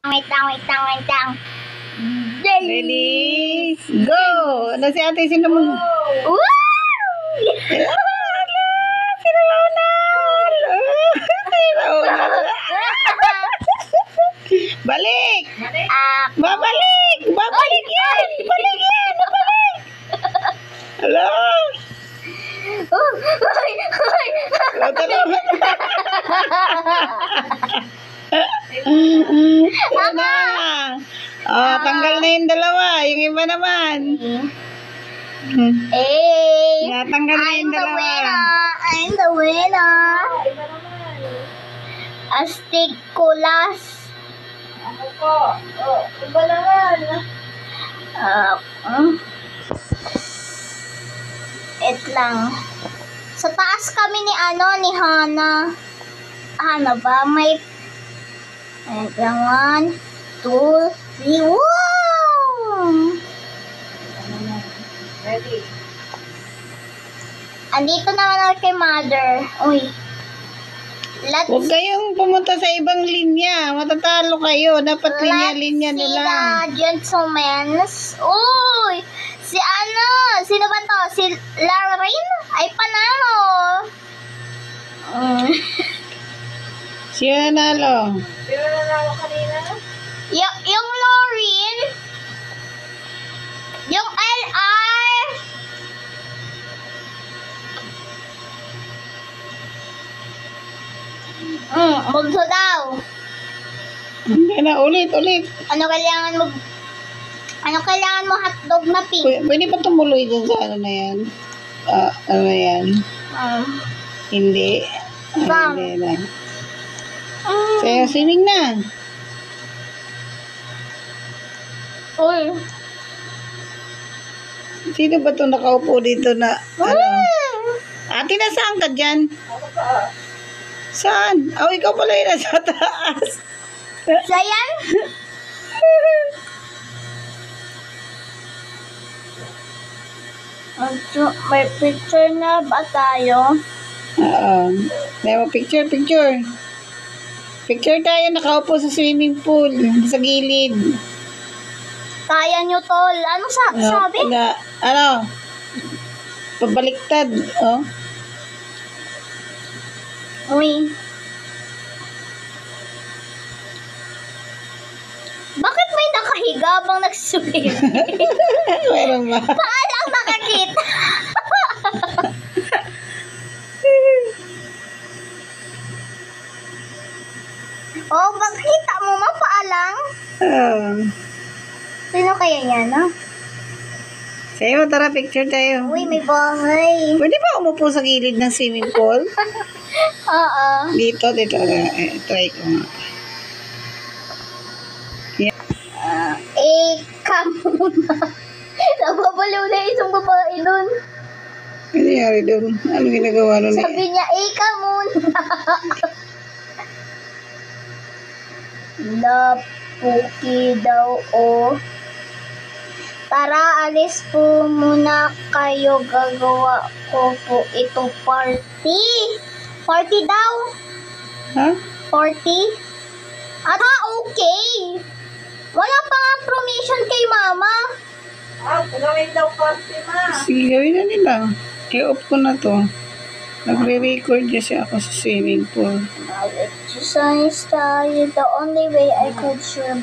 Wait lang. Ready? Go! Ano si ate? Sino mo? Woo! Sino mauna? Balik! Babalik! Babalik yan! Babalik yan! Babalik! Hello? Ano? Oh, tanggal na yung dalawa. Yung iba naman. Hey! Natanggal na yung dalawa. I'm the winner. Asticulas. Ako po. Oh, iba naman. Wait lang. Sa taas kami ni Hana. Hana ba? May... Wait lang. 1, 2, 3. Wow! Ready? Andito naman ako kay Mother. Uy. Huwag kayong pumunta sa ibang linya. Matatalo kayo. Dapat linya-linya na lang. Gentlemen. Uy! Sino ba to? Si Lorraine? Ay, panalo. Sino nanalo? Sino nanalo kanina? Yung Lorraine. Yung LR. Multo daw. Hindi na. Ulit. Ano kailangan mo hotdog na pink? Pwede pa tumuloy dyan sa ano na yan? Ano yan? Hindi. Bang. Hindi na. Kaya swimming na. Uy. Sino ba ito nakaupo dito na ano? Ate, nasaan ka dyan? Saan? Oh, ikaw pala yung nasa taas. Sayan? May picture na ba tayo? Oo. May mo picture. Picture tayo nakaupo sa swimming pool. Sa gilid. Kaya nyo, tol. Ano sabi? Ano? Pabaliktad. Oh. Uy. Bakit may nakahiga bang nag-swim? Meron ba? Paalang nakakita. Oh, bakita mo mapaalang? Sino kaya yan, no? Sa'yo, tara, picture tayo. Uy, may bahay. Pwede ba umupo sa gilid ng swimming pool? Oo. Dito. Try ko nga. Muna. Nababaliw na isang babae nun. Ano nangyari doon? Ano ginagawa nun? Sabi niya, muna. Napuki daw, oh. Tara, alis po muna kayo. Gagawa ko po ito party. Party daw. Ha? Party? Okay. Wala pa nga permission kay mama. Gawin daw party, ma. Sige, gawin na nila. I-off ko na to. Nagre-record kasi ako sa swimming pool. Exercise tayo. The only way I could share.